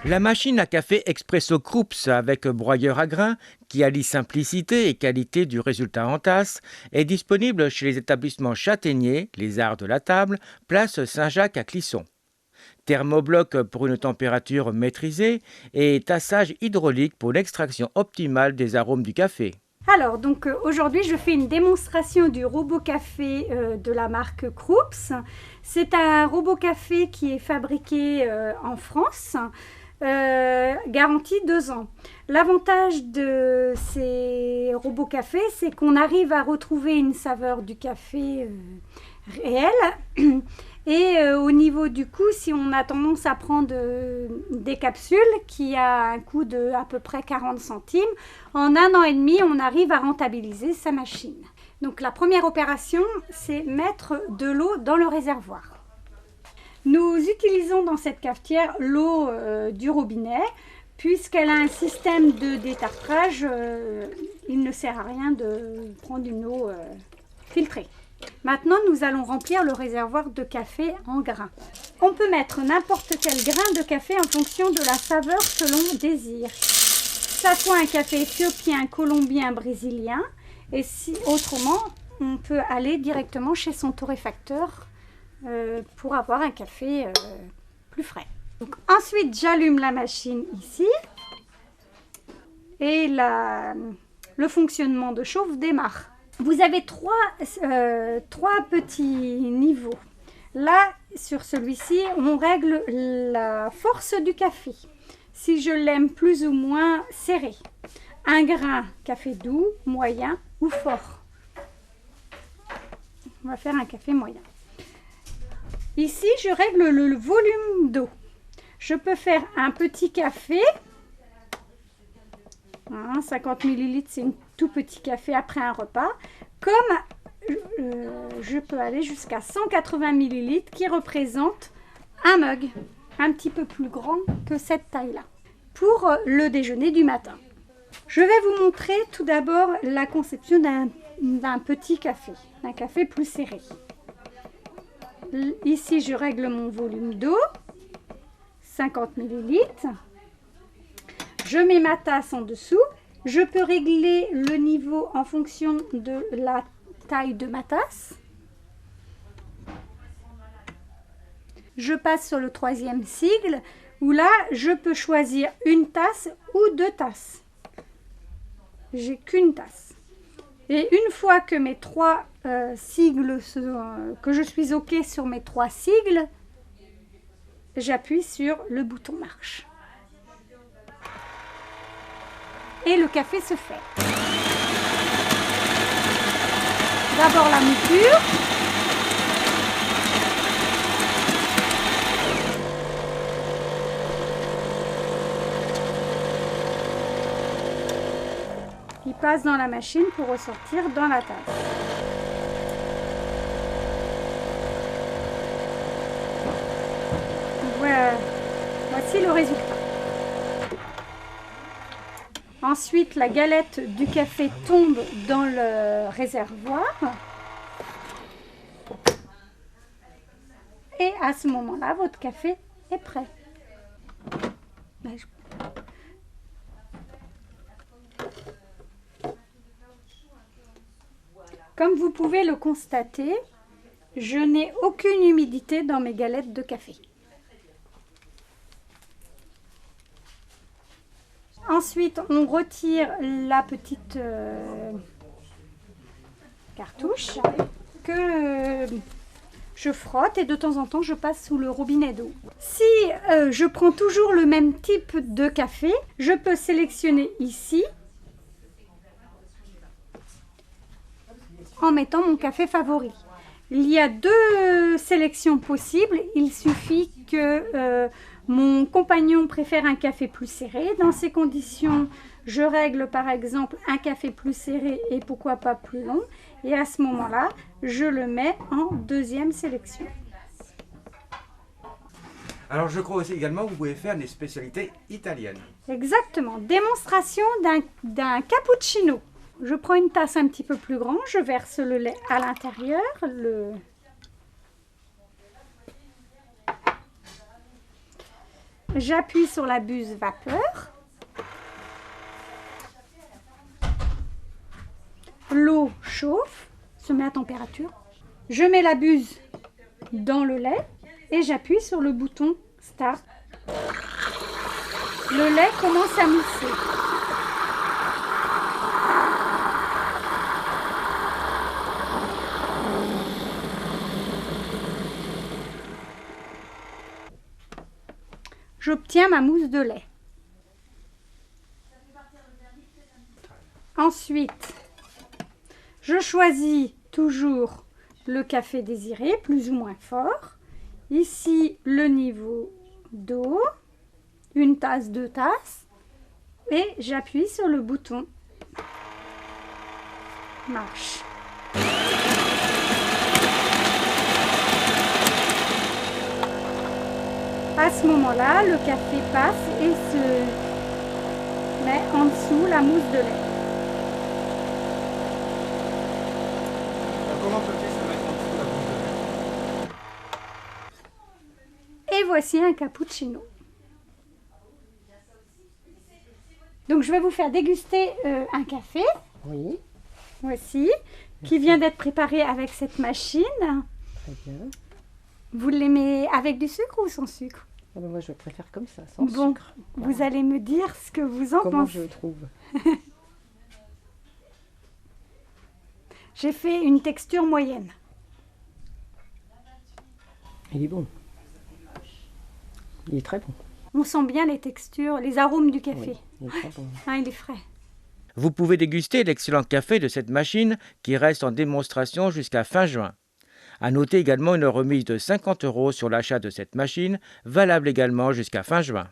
La machine à café Expresso Krups avec broyeur à grains, qui allie simplicité et qualité du résultat en tasse, est disponible chez les établissements Châtaignier, les Arts de la Table, place Saint-Jacques à Clisson. Thermobloc pour une température maîtrisée et tassage hydraulique pour l'extraction optimale des arômes du café. Alors, donc aujourd'hui, je fais une démonstration du robot café de la marque Krups. C'est un robot café qui est fabriqué en France, garantie 2 ans. L'avantage de ces robots café, c'est qu'on arrive à retrouver une saveur du café réelle. Et au niveau du coût, si on a tendance à prendre des capsules qui a un coût de à peu près 40 centimes, en 1 an et demi, on arrive à rentabiliser sa machine. Donc la première opération, c'est mettre de l'eau dans le réservoir. Nous utilisons dans cette cafetière l'eau du robinet, puisqu'elle a un système de détartrage. Il ne sert à rien de prendre une eau filtrée. Maintenant, nous allons remplir le réservoir de café en grains. On peut mettre n'importe quel grain de café en fonction de la saveur que l'on désire. Que ça soit un café éthiopien, colombien, brésilien, et si autrement, on peut aller directement chez son torréfacteur pour avoir un café plus frais. Donc, ensuite, j'allume la machine ici et le fonctionnement de chauffe démarre. Vous avez trois petits niveaux. Là, sur celui-ci, on règle la force du café. Si je l'aime plus ou moins serré. Un grain, café doux, moyen ou fort. On va faire un café moyen. Ici, je règle le volume d'eau. Je peux faire un petit café. 50 ml, c'est un tout petit café après un repas. Comme je peux aller jusqu'à 180 ml qui représente un mug, un petit peu plus grand que cette taille-là, pour le déjeuner du matin. Je vais vous montrer tout d'abord la conception d'un petit café, d'un café plus serré. Ici, je règle mon volume d'eau, 50 ml. Je mets ma tasse en dessous. Je peux régler le niveau en fonction de la taille de ma tasse. Je passe sur le 3e sigle où là, je peux choisir une tasse ou 2 tasses. J'ai qu'une tasse. Et une fois que mes 3 sigles, que je suis OK sur mes 3 sigles, j'appuie sur le bouton marche. Et le café se fait. D'abord la mouture. Qui passe dans la machine pour ressortir dans la tasse. Voilà. Voici le résultat. Ensuite, la galette du café tombe dans le réservoir. Et à ce moment-là, votre café est prêt. Comme vous pouvez le constater, je n'ai aucune humidité dans mes galettes de café. Ensuite, on retire la petite cartouche que je frotte et de temps en temps, je passe sous le robinet d'eau. Si je prends toujours le même type de café, je peux sélectionner ici en mettant mon café favori. Il y a 2 sélections possibles. Il suffit que mon compagnon préfère un café plus serré. Dans ces conditions, je règle par exemple un café plus serré et pourquoi pas plus long. Et à ce moment-là, je le mets en 2e sélection. Alors je crois aussi également que vous pouvez faire des spécialités italiennes. Exactement. Démonstration d'un cappuccino. Je prends une tasse un petit peu plus grande, je verse le lait à l'intérieur. J'appuie sur la buse vapeur. L'eau chauffe, se met à température. Je mets la buse dans le lait et j'appuie sur le bouton Start. Le lait commence à mousser. J'obtiens ma mousse de lait. Ensuite, je choisis toujours le café désiré, plus ou moins fort. Ici, le niveau d'eau, une tasse, 2 tasses. Et j'appuie sur le bouton marche. À ce moment-là, le café passe et se met en dessous la mousse de lait. Comment peut-il se mettre en dessous la mousse de lait? Et voici un cappuccino. Donc je vais vous faire déguster un café. Oui, Voici, qui vient d'être préparé avec cette machine. très bien. Vous l'aimez avec du sucre ou sans sucre? Ah ben moi, je préfère comme ça, sans Bon, sucre. vous allez me dire ce que vous en Comment pensez. je le trouve? J'ai fait une texture moyenne. Il est bon. Il est très bon. On sent bien les textures, les arômes du café. Oui, il est très bon. Ah, il est frais. Vous pouvez déguster l'excellent café de cette machine qui reste en démonstration jusqu'à fin juin. À noter également une remise de 50 € sur l'achat de cette machine, valable également jusqu'à fin juin.